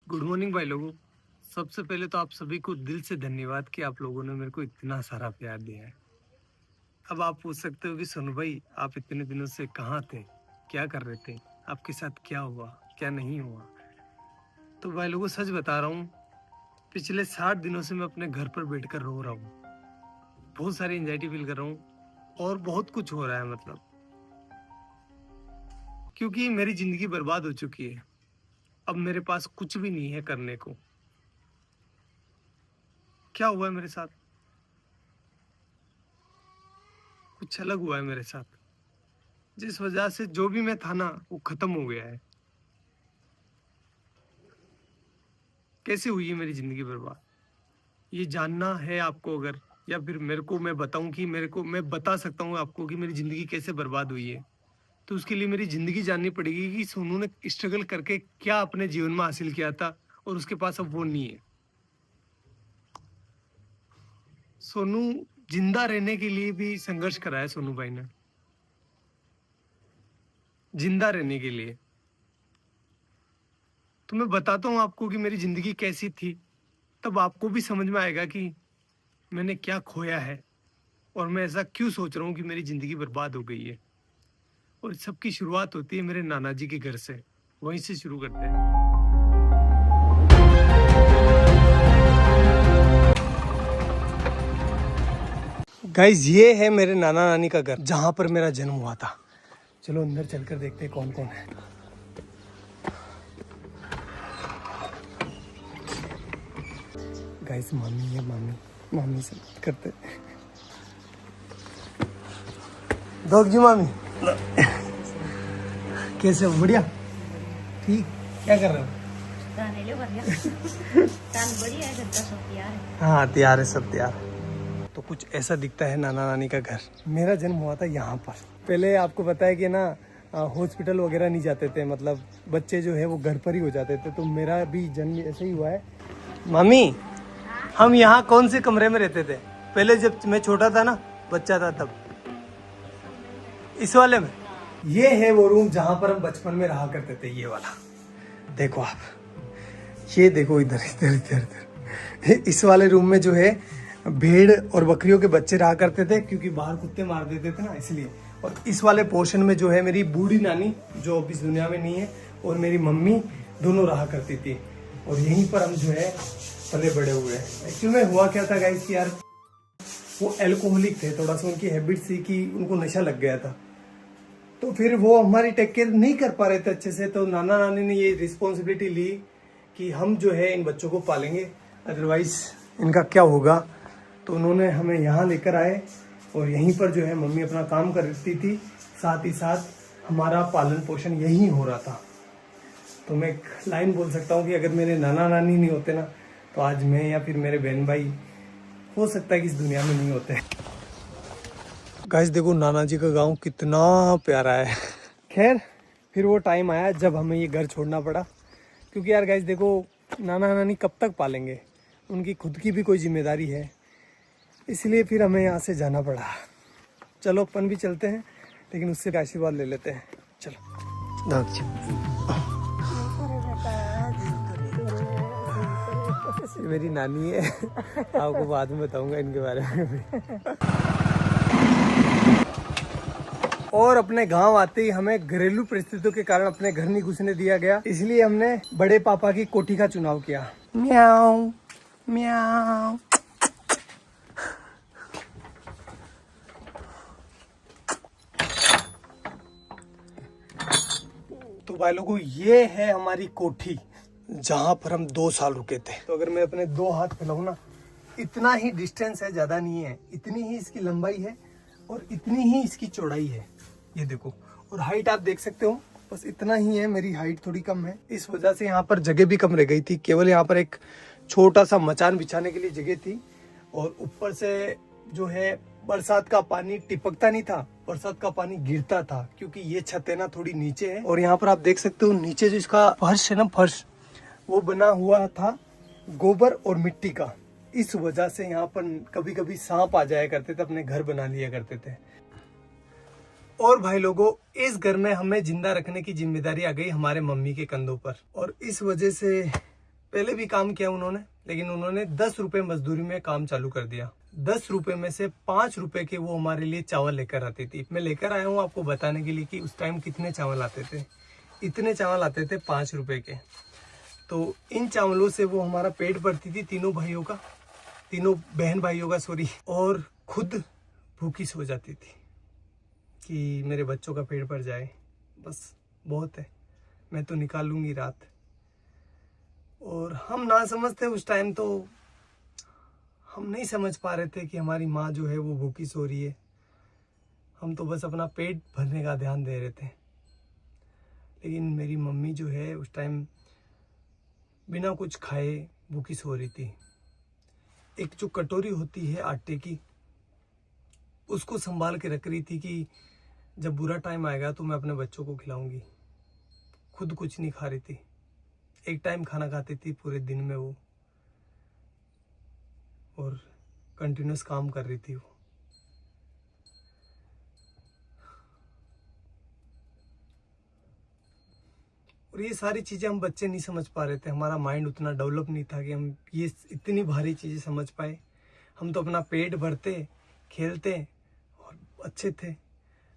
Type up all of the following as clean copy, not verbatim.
Good morning भाई लोगों। सबसे पहले तो आप सभी को दिल से धन्यवाद कि आप लोगों ने मेरे को इतना सारा प्यार दिया है। अब आप पूछ सकते हो कि सोनू भाई आप इतने दिनों से कहाँ थे, क्या कर रहे थे, आपके साथ क्या हुआ क्या नहीं हुआ। तो भाई लोगों सच बता रहा हूँ, पिछले 60 दिनों से मैं अपने घर पर बैठकर रो रहा हूँ। बहुत सारी एंजाइटी फील कर रहा हूँ और बहुत कुछ हो रहा है, मतलब क्योंकि मेरी जिंदगी बर्बाद हो चुकी है। अब मेरे पास कुछ भी नहीं है करने को। क्या हुआ है मेरे साथ, कुछ अलग हुआ है मेरे साथ, जिस वजह से जो भी मैं था ना वो खत्म हो गया है। कैसे हुई है मेरी जिंदगी बर्बाद, ये जानना है आपको अगर, या फिर मेरे को मैं बताऊं कि मेरे को मैं बता सकता हूँ आपको कि मेरी जिंदगी कैसे बर्बाद हुई है, तो उसके लिए मेरी जिंदगी जाननी पड़ेगी कि सोनू ने स्ट्रगल करके क्या अपने जीवन में हासिल किया था और उसके पास अब वो नहीं है। सोनू जिंदा रहने के लिए भी संघर्ष करा है सोनू भाई ने, जिंदा रहने के लिए। तो मैं बताता हूँ आपको कि मेरी जिंदगी कैसी थी, तब आपको भी समझ में आएगा कि मैंने क्या खोया है और मैं ऐसा क्यों सोच रहा हूँ कि मेरी जिंदगी बर्बाद हो गई है। और सबकी शुरुआत होती है मेरे नाना जी के घर से, वहीं से शुरू करते हैं। गाइज ये है मेरे नाना नानी का घर, जहां पर मेरा जन्म हुआ था। चलो अंदर चलकर देखते हैं कौन कौन है। गाइस मामी है, मामी से बात करते हैं। दोग जी मामी कैसे हो? बढ़िया, ठीक। क्या कर रहे हो? हाँ तैयार है, सब तैयार है। तो कुछ ऐसा दिखता है नाना नानी का घर। मेरा जन्म हुआ था यहाँ पर। पहले आपको पता है कि ना हॉस्पिटल वगैरह नहीं जाते थे, मतलब बच्चे जो है वो घर पर ही हो जाते थे। तो मेरा भी जन्म ऐसे ही हुआ है। मामी हम यहाँ कौन से कमरे में रहते थे पहले, जब मैं छोटा था ना, बच्चा था तब? इस वाले में। ये है वो रूम जहाँ पर हम बचपन में रहा करते थे, ये वाला। देखो आप, ये देखो इधर इधर इधर इधर। इस वाले रूम में जो है भेड़ और बकरियों के बच्चे रहा करते थे, क्योंकि बाहर कुत्ते मार देते थे ना, इसलिए। और इस वाले पोर्शन में जो है मेरी बूढ़ी नानी, जो अब इस दुनिया में नहीं है, और मेरी मम्मी दोनों रहा करती थी। और यहीं पर हम जो है पले बड़े हुए हैं। एक्चुअली में हुआ क्या था गाइस कि यार वो एल्कोहलिक थे, थोड़ा सा उनकी हैबिट थी कि उनको नशा लग गया था। तो फिर वो हमारी टेक केयर नहीं कर पा रहे थे अच्छे से। तो नाना नानी ने ये रिस्पॉन्सिबिलिटी ली कि हम जो है इन बच्चों को पालेंगे, अदरवाइज इनका क्या होगा। तो उन्होंने हमें यहाँ लेकर आए और यहीं पर जो है मम्मी अपना काम करती थी, साथ ही साथ हमारा पालन पोषण यहीं हो रहा था। तो मैं एक लाइन बोल सकता हूँ कि अगर मेरे नाना नानी नहीं होते ना, तो आज मैं या फिर मेरे बहन भाई हो सकता है कि इस दुनिया में नहीं होते। गाइस देखो नाना जी का गांव कितना प्यारा है। खैर फिर वो टाइम आया जब हमें ये घर छोड़ना पड़ा, क्योंकि यार गाइस देखो नाना नानी कब तक पालेंगे, उनकी खुद की भी कोई जिम्मेदारी है, इसलिए फिर हमें यहाँ से जाना पड़ा। चलो अपन भी चलते हैं, लेकिन उससे आशीर्वाद ले लेते हैं। चलो मेरी नानी है, आपको बाद में बताऊंगा इनके बारे में भी। और अपने गांव आते ही हमें घरेलू परिस्थितियों के कारण अपने घर नहीं घुसने दिया गया, इसलिए हमने बड़े पापा की कोठी का चुनाव किया। म्याऊ म्याऊ। तो भाई लोगों ये है हमारी कोठी, जहां पर हम 2 साल रुके थे। तो अगर मैं अपने 2 हाथ फैलाऊं ना, इतना ही डिस्टेंस है, ज्यादा नहीं है। इतनी ही इसकी लंबाई है और इतनी ही इसकी चौड़ाई है, ये देखो। और हाइट आप देख सकते हो, बस इतना ही है। मेरी हाइट थोड़ी कम है, इस वजह से यहाँ पर जगह भी कम रह गई थी। केवल यहाँ पर एक छोटा सा मचान बिछाने के लिए जगह थी। और ऊपर से जो है बरसात का पानी टिपकता नहीं था, बरसात का पानी गिरता था, क्योंकि ये छत है ना थोड़ी नीचे है। और यहाँ पर आप देख सकते हो नीचे जो इसका फर्श है ना, फर्श वो बना हुआ था गोबर और मिट्टी का। इस वजह से यहाँ पर कभी कभी सांप आ जाया करते थे, अपने घर बना लिया करते थे। और भाई लोगों इस घर में हमें जिंदा रखने की जिम्मेदारी आ गई हमारे मम्मी के कंधों पर। और इस वजह से पहले भी काम किया उन्होंने, लेकिन उन्होंने 10 रुपए मजदूरी में काम चालू कर दिया। 10 रुपए में से 5 रुपए के वो हमारे लिए चावल लेकर आती थी। मैं लेकर आया हूँ आपको बताने के लिए कि उस टाइम कितने चावल आते थे। इतने चावल आते थे 5 रुपए के। तो इन चावलों से वो हमारा पेट भरती थी, तीनों बहन भाइयों का सॉरी, और खुद भूखी सो जाती थी कि मेरे बच्चों का पेट भर जाए, बस बहुत है, मैं तो निकाल लूंगी रात। और हम ना समझते उस टाइम, तो हम नहीं समझ पा रहे थे कि हमारी माँ जो है वो भूखी सो रही है। हम तो बस अपना पेट भरने का ध्यान दे रहे थे। लेकिन मेरी मम्मी जो है उस टाइम बिना कुछ खाए भूखी सो रही थी। एक जो कटोरी होती है आटे की, उसको संभाल के रख रही थी कि जब बुरा टाइम आएगा तो मैं अपने बच्चों को खिलाऊंगी। खुद कुछ नहीं खा रही थी, एक टाइम खाना खाती थी पूरे दिन में वो, और कंटिन्यूस काम कर रही थी वो। और ये सारी चीजें हम बच्चे नहीं समझ पा रहे थे, हमारा माइंड उतना डेवलप नहीं था कि हम ये इतनी भारी चीजें समझ पाए। हम तो अपना पेट भरते, खेलते और अच्छे थे।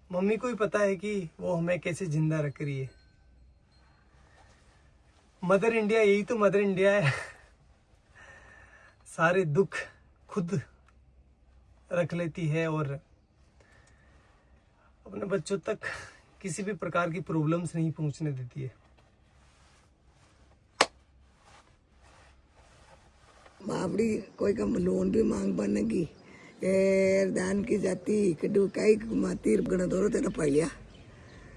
मम्मी को ही पता है कि वो हमें कैसे जिंदा रख रही है। मदर इंडिया, यही तो मदर इंडिया है। सारे दुख खुद रख लेती है और अपने बच्चों तक किसी भी प्रकार की प्रॉब्लम्स नहीं पहुंचने देती है। बाबड़ी कोई का लोन भी मांग बनेगी दान की जाती कड़ू कई माती गणा दौरा तेरा पड़िया।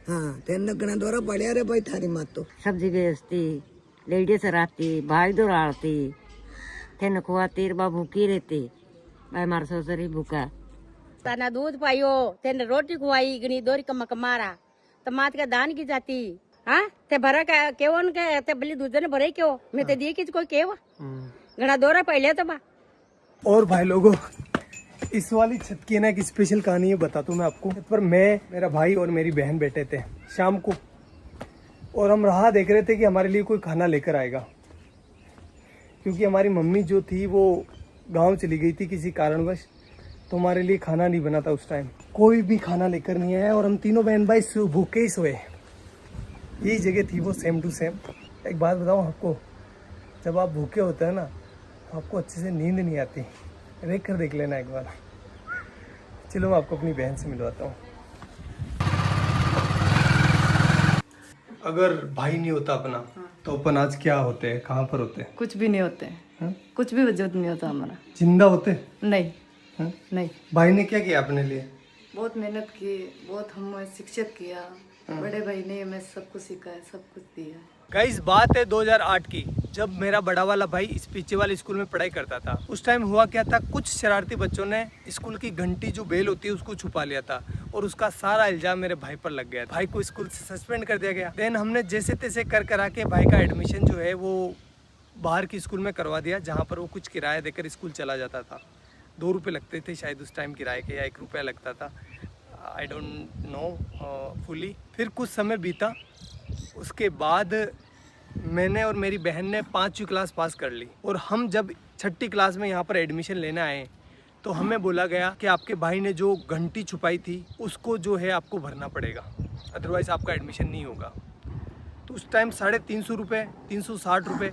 हाँ तेना गणा दौरा पड़िया रे भाई थारी मात तो सब्जी बेचती, लेडीज रहती, भाई दौड़ाती, तेन खुआती, बा भूखी रहती, भाई मार ससुरी भूखा। तना दूध पाइयो, तेन रोटी खुआई, गणी दोरी कमा कमारा, तमात का दान की जाती। हाँ ते भरा का केवन के ते बली दूध ने भरे क्यों, मैं ते दिए किस कोई केवा गणा दौरा पहले तो बा। और भाई लोगों, इस वाली छत की ना एक स्पेशल कहानी है, बताता हूँ मैं आपको। छत पर मैं, मेरा भाई और मेरी बहन बैठे थे शाम को, और हम राह देख रहे थे कि हमारे लिए कोई खाना लेकर आएगा, क्योंकि हमारी मम्मी जो थी वो गांव चली गई थी किसी कारणवश, तो हमारे लिए खाना नहीं बना था उस टाइम। कोई भी खाना लेकर नहीं आया और हम तीनों बहन भाई भूखे ही सोए। यही जगह थी वो, सेम टू सेम। एक बात बताऊँ आपको, जब आप भूखे होते हैं ना तो आपको अच्छे से नींद नहीं आती। देख लेना एक बार। चलो मैं आपको अपनी बहन से मिलवाता हूँ। अगर भाई नहीं होता अपना तो अपन आज क्या होते हैं, कहाँ पर होते हैं? कुछ भी नहीं होते हैं, कुछ भी वजूद नहीं होता हमारा। जिंदा होते? नहीं हा? नहीं। भाई ने क्या किया अपने लिए? बहुत मेहनत की, बहुत हमें शिक्षित किया। बड़े भाई ने हमें सब कुछ सिखाया, सब कुछ दिया। गाइस बात है 2008 की, जब मेरा बड़ा वाला भाई इस पीछे वाले स्कूल में पढ़ाई करता था। उस टाइम हुआ क्या था, कुछ शरारती बच्चों ने स्कूल की घंटी जो बेल होती है उसको छुपा लिया था, और उसका सारा इल्जाम मेरे भाई पर लग गया। भाई को स्कूल से सस्पेंड कर दिया गया। देन हमने जैसे तैसे कर करा के भाई का एडमिशन जो है वो बाहर की स्कूल में करवा दिया, जहाँ पर वो कुछ किराया देकर स्कूल चला जाता था। 2 रुपये लगते थे शायद उस टाइम किराए के, या 1 रुपया लगता था, आई डोंट नो फुली। फिर कुछ समय बीता, उसके बाद मैंने और मेरी बहन ने 5वीं क्लास पास कर ली, और हम जब 6ठी क्लास में यहाँ पर एडमिशन लेने आए तो हमें बोला गया कि आपके भाई ने जो घंटी छुपाई थी उसको जो है आपको भरना पड़ेगा, अदरवाइज़ आपका एडमिशन नहीं होगा। तो उस टाइम 350 रुपये, 360 रुपये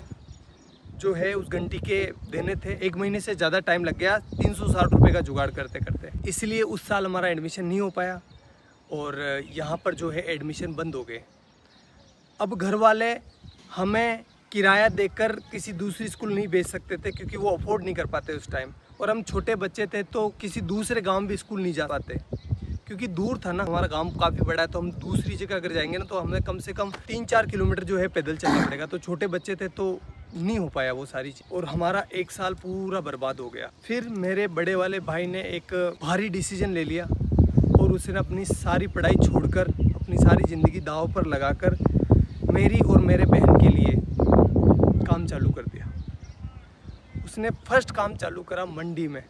जो है उस घंटी के देने थे। 1 महीने से ज़्यादा टाइम लग गया 360 रुपये का जुगाड़ करते करते, इसलिए उस साल हमारा एडमिशन नहीं हो पाया और यहाँ पर जो है एडमिशन बंद हो गए। अब घर वाले हमें किराया देकर किसी दूसरी स्कूल नहीं भेज सकते थे, क्योंकि वो अफोर्ड नहीं कर पाते उस टाइम, और हम छोटे बच्चे थे तो किसी दूसरे गांव भी स्कूल नहीं जा पाते, क्योंकि दूर था ना। हमारा गांव काफ़ी बड़ा है, तो हम दूसरी जगह अगर जाएंगे ना तो हमें कम से कम 3-4 किलोमीटर जो है पैदल चलना पड़ेगा। तो छोटे बच्चे थे तो नहीं हो पाया वो सारी चीज़, और हमारा 1 साल पूरा बर्बाद हो गया। फिर मेरे बड़े वाले भाई ने एक भारी डिसीजन ले लिया, और उसने अपनी सारी पढ़ाई छोड़कर, अपनी सारी ज़िंदगी दांव पर लगाकर मेरी और मेरे बहन के लिए काम चालू कर दिया। उसने फर्स्ट काम चालू करा मंडी में।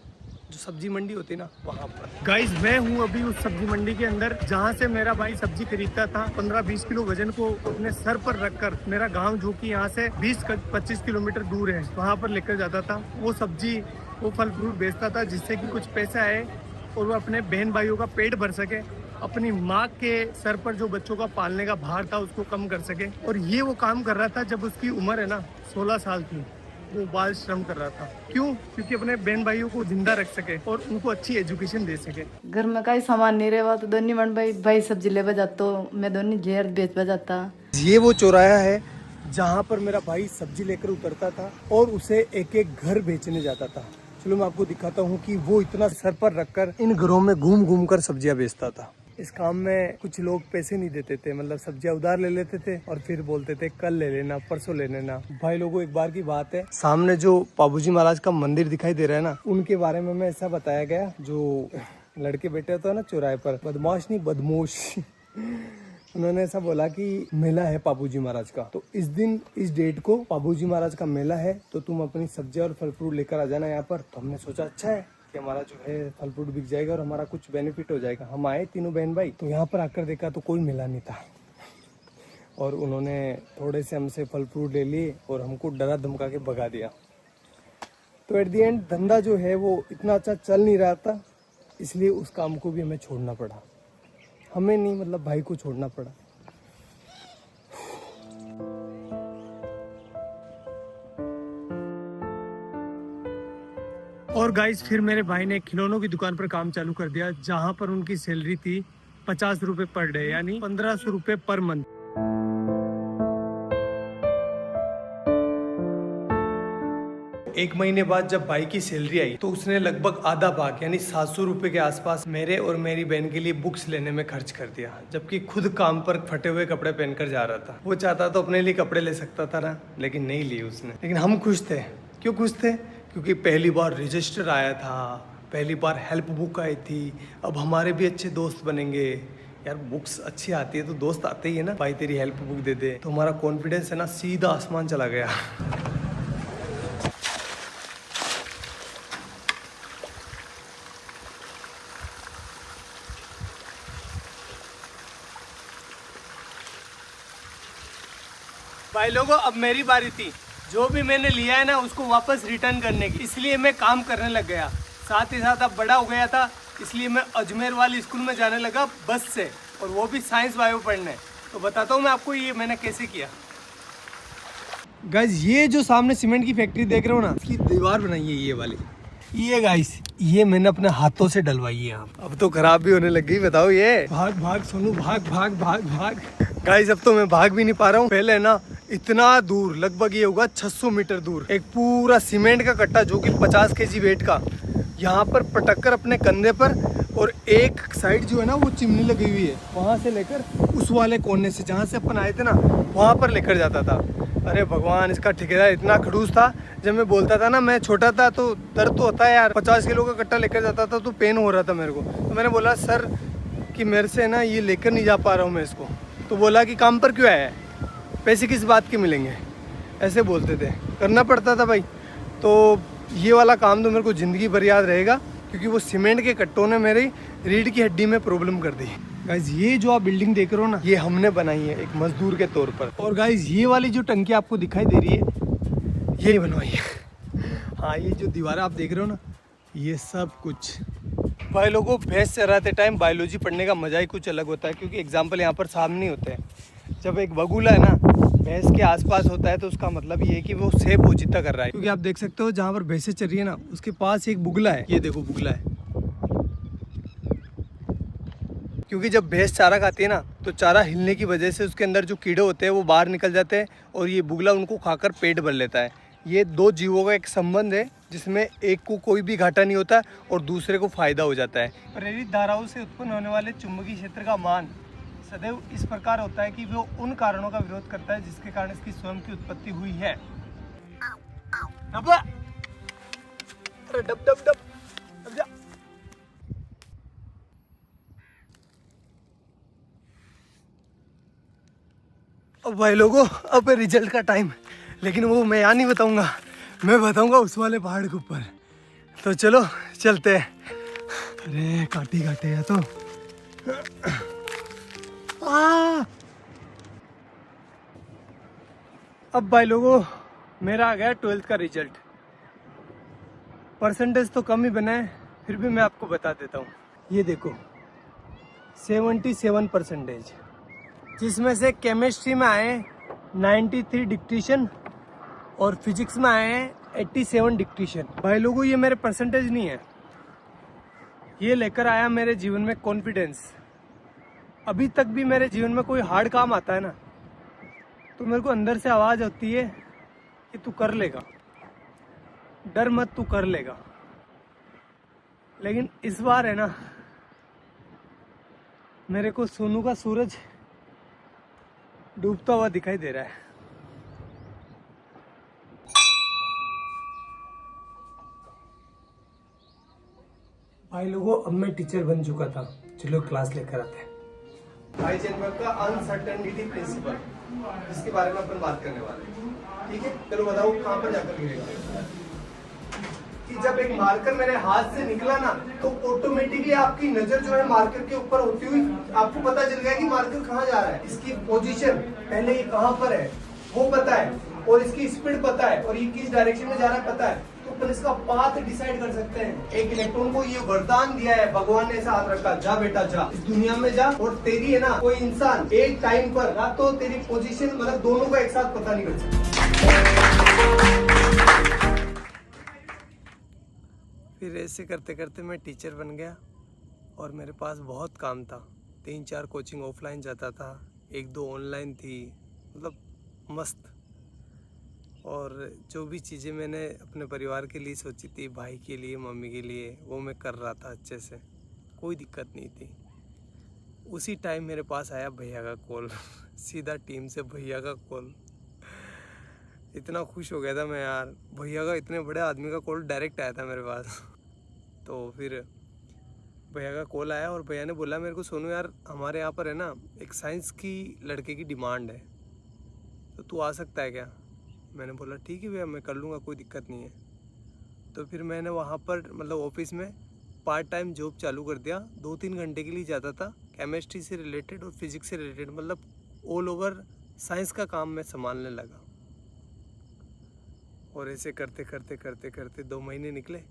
जो सब्जी मंडी होती है ना वहाँ पर। गाइस मैं हूँ अभी उस सब्जी मंडी के अंदर जहाँ से मेरा भाई सब्जी खरीदता था। 15-20 किलो वजन को अपने सर पर रखकर मेरा गांव जो कि यहाँ से 20-25 किलोमीटर दूर है वहाँ पर लेकर जाता था। वो सब्जी वो फल फ्रूट बेचता था जिससे कि कुछ पैसा आए और वो अपने बहन भाइयों का पेट भर सके, अपनी माँ के सर पर जो बच्चों का पालने का भार था उसको कम कर सके। और ये वो काम कर रहा था जब उसकी उम्र है ना 16 साल की। वो बाल श्रम कर रहा था। क्यों? क्योंकि अपने बहन भाइयों को जिंदा रख सके और उनको अच्छी एजुकेशन दे सके। घर में कई सामान नहीं रहा तो दोनों मन भाई सब्जी ले जाता, मैं दोनों जेर बेच जाता। ये वो चौराहा है जहाँ पर मेरा भाई सब्जी लेकर उतरता था और उसे एक एक घर बेचने जाता था। चलो मैं आपको दिखाता हूँ कि वो इतना सर पर रखकर इन घरों में घूम घूम कर सब्जियाँ बेचता था। इस काम में कुछ लोग पैसे नहीं देते थे, मतलब सब्जियां उधार ले लेते थे और फिर बोलते थे कल ले लेना, परसों ले लेना। भाई लोगों एक बार की बात है, सामने जो पाबूजी महाराज का मंदिर दिखाई दे रहा है ना, उनके बारे में ऐसा बताया गया, जो लड़के बैठे होते हैं ना चौराहे पर, बदमाश नहीं बदमोश उन्होंने ऐसा बोला कि मेला है पाबूजी महाराज का, तो इस दिन इस डेट को पाबूजी महाराज का मेला है, तो तुम अपनी सब्जियां और फल फ्रूट लेकर आ जाना यहाँ पर। तो हमने सोचा अच्छा है कि हमारा जो है फल फ्रूट बिक जाएगा और हमारा कुछ बेनिफिट हो जाएगा। हम आए तीनों बहन भाई, तो यहाँ पर आकर देखा तो कोई मिला नहीं था और उन्होंने थोड़े से हमसे फल फ्रूट ले लिए और हमको डरा धमका के भगा दिया। तो एट द एंड धंधा जो है वो इतना अच्छा चल नहीं रहा था, इसलिए उस काम को भी हमें छोड़ना पड़ा। हमें नहीं, मतलब भाई को छोड़ना पड़ा। और गाइस फिर मेरे भाई ने खिलौनों की दुकान पर काम चालू कर दिया, जहां पर उनकी सैलरी थी 50 रुपए पर डे, यानी 1500 रुपए पर मंथ। एक महीने बाद जब भाई की सैलरी आई तो उसने लगभग आधा भाग यानी 700 रुपए के आसपास मेरे और मेरी बहन के लिए बुक्स लेने में खर्च कर दिया, जबकि खुद काम पर फटे हुए कपड़े पहनकर जा रहा था। वो चाहता तो अपने लिए कपड़े ले सकता था ना, लेकिन नहीं लिए उसने। लेकिन हम खुश थे। क्यों खुश थे? क्योंकि पहली बार रजिस्टर आया था, पहली बार हेल्प बुक आई थी, अब हमारे भी अच्छे दोस्त बनेंगे। यार बुक्स अच्छी आती है तो दोस्त आते ही है ना, भाई तेरी हेल्प बुक दे दे, तो हमारा कॉन्फिडेंस है ना सीधा आसमान चला गया। भाई लोगों अब मेरी बारी थी। जो भी मैंने लिया है ना उसको वापस रिटर्न करने की, इसलिए मैं काम करने लग गया। साथ ही साथ अब बड़ा हो गया था, इसलिए मैं अजमेर वाली स्कूल में जाने लगा बस से, और वो भी साइंस बायो पढ़ने। तो बताता हूँ मैं आपको ये मैंने कैसे किया। गाइस ये जो सामने सीमेंट की फैक्ट्री देख रहे हो ना, इसकी दीवार बनाई है ये वाली। ये गाइस ये मैंने अपने हाथों से डलवाई है। अब तो खराब भी होने लग गई। बताओ ये भाग भाग सोनू भाग भाग भाग भाग। गाइस अब तो मैं भाग भी नहीं पा रहा हूँ। पहले ना इतना दूर, लगभग ये होगा 600 मीटर दूर, एक पूरा सीमेंट का कट्टा जो कि 50 केजी वेट का, यहाँ पर पटक कर अपने कंधे पर, और एक साइड जो है ना वो चिमनी लगी हुई है, वहाँ से लेकर उस वाले कोने से जहाँ से अपन आए थे ना वहाँ पर लेकर जाता था। अरे भगवान, इसका ठेकेदार इतना खड़ूस था। जब मैं बोलता था ना, मैं छोटा था तो दर्द तो होता है यार, 50 किलो का कट्टा लेकर जाता था तो पेन हो रहा था मेरे को। तो मैंने बोला सर कि मेरे से ना ये लेकर नहीं जा पा रहा हूँ मैं इसको। तो बोला कि काम पर क्यों आया है, पैसे किस बात के मिलेंगे, ऐसे बोलते थे। करना पड़ता था भाई। तो ये वाला काम तो मेरे को ज़िंदगी भर याद रहेगा, क्योंकि वो सीमेंट के कट्टों ने मेरी रीढ़ की हड्डी में प्रॉब्लम कर दी। गाइज ये जो आप बिल्डिंग देख रहे हो ना, ये हमने बनाई है एक मजदूर के तौर पर। और गाइज ये वाली जो टंकी आपको दिखाई दे रही है, ये नहीं बनवाई है। हाँ, ये जो दीवारें आप देख रहे हो ना, ये सब कुछ। भाई लोगों, भैंस चराते टाइम बायोलॉजी पढ़ने का मजा ही कुछ अलग होता है, क्योंकि एग्जाम्पल यहाँ पर सामने होते हैं। जब एक बगुला है ना भैंस के आसपास होता है तो उसका मतलब ये है कि वो सेब पोजीता कर रहा है। क्योंकि आप देख सकते हो जहाँ पर भैंसें चल रही है ना, उसके पास एक बुगला है। ये देखो बुगला है। क्योंकि जब भैंस चारा खाती है ना, तो चारा हिलने की वजह से उसके अंदर जो कीड़े होते हैं वो बाहर निकल जाते हैं, और ये बुगला उनको खाकर पेट भर लेता है। ये दो जीवों का एक संबंध है, जिसमें एक को कोई भी घाटा नहीं होता और दूसरे को फायदा हो जाता है। प्रेरित धाराओं से उत्पन्न होने वाले चुंबकीय क्षेत्र का मान सदैव इस प्रकार होता है कि वो उन कारणों का विरोध करता है जिसके कारण इसकी स्वयं की उत्पत्ति हुई है। अरे डब डब डब, अब जा। अब भाई लोगों, अब रिजल्ट का टाइम, लेकिन वो मैं यहाँ नहीं बताऊंगा, मैं बताऊंगा उस वाले पहाड़ के ऊपर। तो चलो चलते हैं। अरे काटे काटे है तो अब भाई लोगों मेरा आ गया 12th का रिजल्ट। परसेंटेज तो कम ही बना है, फिर भी मैं आपको बता देता हूँ। ये देखो 77%, जिसमें से केमिस्ट्री में आए 93 डिक्टेशन और फिजिक्स में आए हैं 87 डिक्टेशन। भाई लोगों ये मेरे परसेंटेज नहीं है, ये लेकर आया मेरे जीवन में कॉन्फिडेंस। अभी तक भी मेरे जीवन में कोई हार्ड काम आता है ना, तो मेरे को अंदर से आवाज़ होती है कि तू कर लेगा, डर मत, तू कर लेगा। लेकिन इस बार है ना, मेरे को सोनू का सूरज डूबता हुआ दिखाई दे रहा है। भाई लोगों अब मैं टीचर बन चुका था, चलो क्लास लेकर आते हैं। हाइजेनबर्ग का अनसर्टेनिटी प्रिंसिपल, जिसके बारे में अपन बात करने वाले हैं, ठीक है। चलो बताओ कहाँ पर जाकर गिरेगा। कि जब एक मार्कर मेरे हाथ से निकला ना, तो ऑटोमेटिकली आपकी नजर जो है मार्कर के ऊपर होती हुई आपको पता चल गया कि मार्कर कहाँ जा रहा है। इसकी पोजीशन पहले ये कहाँ पर है वो पता है, और इसकी स्पीड पता है, और ये किस डायरेक्शन में जा रहा है पता है, तो अपन इसका पाथ डिसाइड कर सकते हैं। एक इलेक्ट्रॉन को ये वरदान दिया है भगवान ने, ऐसा हाथ रखा, जा बेटा जा, इस दुनिया में जा। और तेरी है ना कोई इंसान एक टाइम पर ना तो तेरी पोजीशन मतलब दोनों का एक साथ पता नहीं कर सकता। फिर ऐसे करते करते मैं टीचर बन गया, और मेरे पास बहुत काम था। 3-4 कोचिंग ऑफलाइन जाता था, 1-2 ऑनलाइन थी, मतलब मस्त। और जो भी चीज़ें मैंने अपने परिवार के लिए सोची थी, भाई के लिए, मम्मी के लिए, वो मैं कर रहा था अच्छे से, कोई दिक्कत नहीं थी। उसी टाइम मेरे पास आया भैया का कॉल सीधा टीम से भैया का कॉल। इतना खुश हो गया था मैं यार, भैया का, इतने बड़े आदमी का कॉल डायरेक्ट आया था मेरे पास। तो फिर भैया का कॉल आया और भैया ने बोला मेरे को, सोनू यार हमारे यहाँ पर है ना एक साइंस की लड़के की डिमांड है, तो तू आ सकता है क्या। मैंने बोला ठीक है भैया मैं कर लूँगा, कोई दिक्कत नहीं है। तो फिर मैंने वहाँ पर मतलब ऑफिस में पार्ट टाइम जॉब चालू कर दिया। 2-3 घंटे के लिए जाता था, केमिस्ट्री से रिलेटेड और फिजिक्स से रिलेटेड, मतलब ऑल ओवर साइंस का काम मैं संभालने लगा। और ऐसे करते करते करते करते 2 महीने निकले।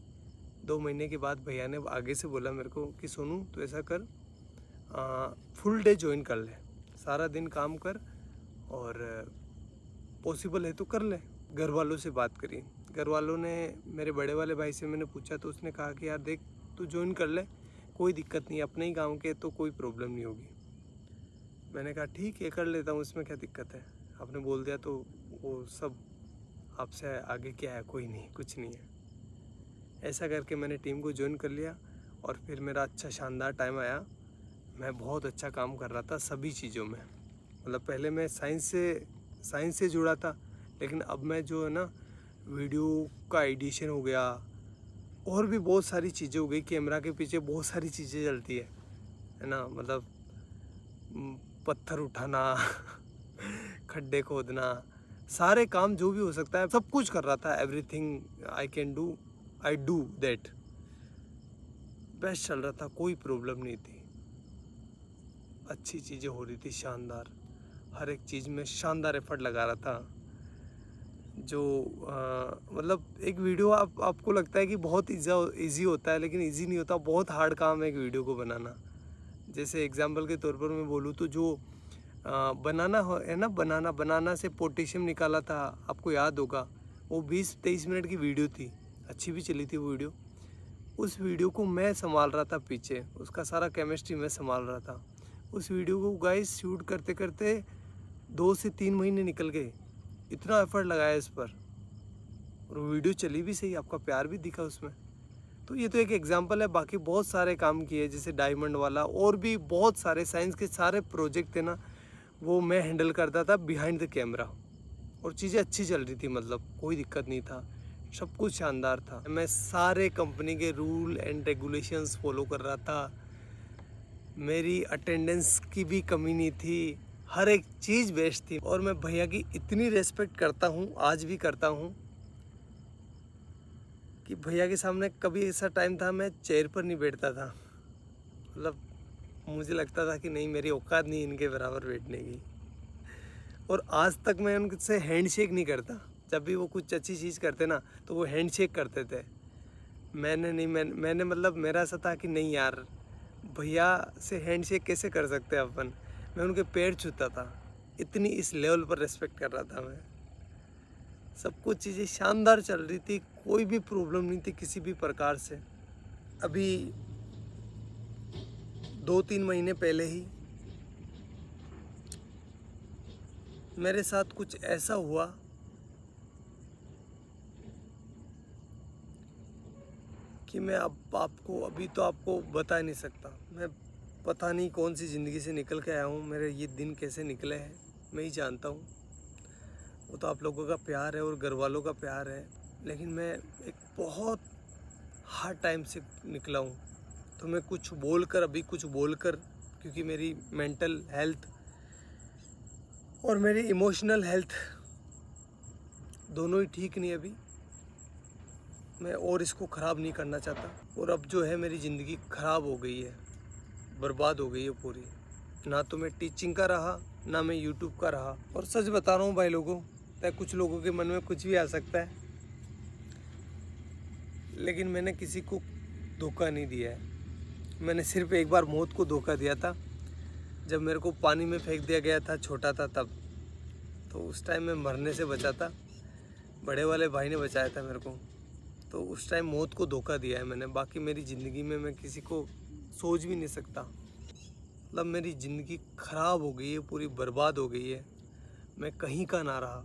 2 महीने के बाद भैया ने आगे से बोला मेरे को कि सोनू तो ऐसा कर, फुल डे ज्वाइन कर ले, सारा दिन काम कर, और पॉसिबल है तो कर ले। घर वालों से बात करी, घर वालों ने, मेरे बड़े वाले भाई से मैंने पूछा तो उसने कहा कि यार देख तू ज्वाइन कर ले, कोई दिक्कत नहीं, अपने ही गांव के तो कोई प्रॉब्लम नहीं होगी। मैंने कहा ठीक है कर लेता हूँ, इसमें क्या दिक्कत है, आपने बोल दिया तो वो सब आपसे आगे क्या है, कोई नहीं, कुछ नहीं है। ऐसा करके मैंने टीम को ज्वाइन कर लिया, और फिर मेरा अच्छा शानदार टाइम आया। मैं बहुत अच्छा काम कर रहा था सभी चीज़ों में, मतलब पहले मैं साइंस से जुड़ा था, लेकिन अब मैं जो है ना वीडियो का एडिशन हो गया, और भी बहुत सारी चीज़ें हो गई। कैमरा के पीछे बहुत सारी चीज़ें चलती है ना, मतलब पत्थर उठाना खड्डे खोदना, सारे काम जो भी हो सकता है सब कुछ कर रहा था। Everything I can do, I do that. Best चल रहा था, कोई प्रॉब्लम नहीं थी, अच्छी चीज़ें हो रही थी, शानदार, हर एक चीज़ में शानदार एफर्ट लगा रहा था। जो मतलब एक वीडियो आपको लगता है कि बहुत ईजी होता है, लेकिन ईजी नहीं होता, बहुत हार्ड काम है एक वीडियो को बनाना। जैसे एग्जांपल के तौर पर मैं बोलूँ तो जो बनाना है ना, बनाना से पोटेशियम निकाला था, आपको याद होगा, वो 20-23 मिनट की वीडियो थी, अच्छी भी चली थी वो वीडियो। उस वीडियो को मैं संभाल रहा था पीछे, उसका सारा केमिस्ट्री मैं संभाल रहा था। उस वीडियो को गाइस शूट करते करते 2 से 3 महीने निकल गए, इतना एफर्ट लगाया इस पर, और वीडियो चली भी सही, आपका प्यार भी दिखा उसमें। तो ये तो एक एग्जांपल है, बाकी बहुत सारे काम किए, जैसे डायमंड वाला, और भी बहुत सारे साइंस के सारे प्रोजेक्ट थे ना, वो मैं हैंडल करता था बिहाइंड द कैमरा, और चीज़ें अच्छी चल रही थी, मतलब कोई दिक्कत नहीं था, सब कुछ शानदार था। मैं सारे कंपनी के रूल एंड रेगुलेशंस फॉलो कर रहा था, मेरी अटेंडेंस की भी कमी नहीं थी, हर एक चीज़ बेस्ट थी। और मैं भैया की इतनी रेस्पेक्ट करता हूँ, आज भी करता हूँ, कि भैया के सामने कभी ऐसा टाइम था मैं चेयर पर नहीं बैठता था, मतलब मुझे लगता था कि नहीं मेरी औकात नहीं इनके बराबर बैठने की। और आज तक मैं उनसे हैंडशेक नहीं करता। जब भी वो कुछ अच्छी चीज़ करते ना तो वो हैंडशेक करते थे, मैंने मतलब मेरा ऐसा था कि नहीं यार भैया से हैंडशेक कैसे कर सकते हैं अपन। मैं उनके पैर छूता था, इतनी इस लेवल पर रेस्पेक्ट कर रहा था मैं। सब कुछ चीज़ें शानदार चल रही थी, कोई भी प्रॉब्लम नहीं थी किसी भी प्रकार से। अभी 2-3 महीने पहले ही मेरे साथ कुछ ऐसा हुआ कि मैं अब अभी तो आपको बता ही नहीं सकता। मैं पता नहीं कौन सी ज़िंदगी से निकल के आया हूँ, मेरे ये दिन कैसे निकले हैं मैं ही जानता हूँ। वो तो आप लोगों का प्यार है और घर वालों का प्यार है, लेकिन मैं एक बहुत हार्ड टाइम से निकला हूँ। तो मैं कुछ बोलकर क्योंकि मेरी मेंटल हेल्थ और मेरी इमोशनल हेल्थ दोनों ही ठीक नहीं अभी। मैं और इसको ख़राब नहीं करना चाहता। और अब जो है मेरी ज़िंदगी ख़राब हो गई है, बर्बाद हो गई है पूरी। ना तो मैं टीचिंग का रहा, ना मैं यूट्यूब का रहा। और सच बता रहा हूँ भाई लोगों, कुछ लोगों के मन में कुछ भी आ सकता है, लेकिन मैंने किसी को धोखा नहीं दिया है। मैंने सिर्फ एक बार मौत को धोखा दिया था, जब मेरे को पानी में फेंक दिया गया था, छोटा था तब। तो उस टाइम मैं मरने से बचा था, बड़े वाले भाई ने बचाया था मेरे को। तो उस टाइम मौत को धोखा दिया है मैंने। बाकी मेरी ज़िंदगी में मैं किसी को सोच भी नहीं सकता। मतलब मेरी ज़िंदगी ख़राब हो गई है, पूरी बर्बाद हो गई है, मैं कहीं का ना रहा।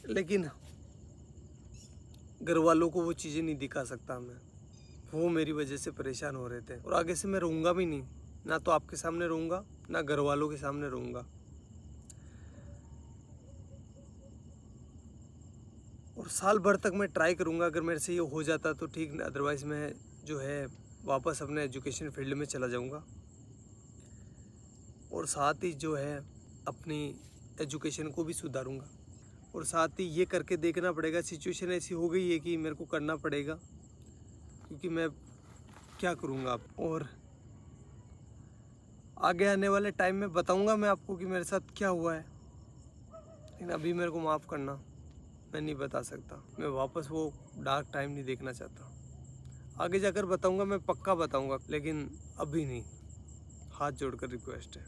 लेकिन घर वालों को वो चीज़ें नहीं दिखा सकता मैं। वो मेरी वजह से परेशान हो रहे थे, और आगे से मैं रहूँगा भी नहीं। ना तो आपके सामने रहूँगा, ना घर वालों के सामने रहूँगा। और साल भर तक मैं ट्राई करूँगा, अगर मेरे से ये हो जाता तो ठीक, अदरवाइज़ मैं जो है वापस अपने एजुकेशन फील्ड में चला जाऊँगा। और साथ ही जो है अपनी एजुकेशन को भी सुधारूँगा। और साथ ही ये करके देखना पड़ेगा, सिचुएशन ऐसी हो गई है कि मेरे को करना पड़ेगा, क्योंकि मैं क्या करूँगा अब। और आगे आने वाले टाइम में बताऊँगा मैं आपको कि मेरे साथ क्या हुआ है, लेकिन अभी मेरे को माफ़ करना, मैं नहीं बता सकता। मैं वापस वो डार्क टाइम नहीं देखना चाहता। आगे जाकर बताऊँगा, मैं पक्का बताऊँगा, लेकिन अभी नहीं। हाथ जोड़कर रिक्वेस्ट है।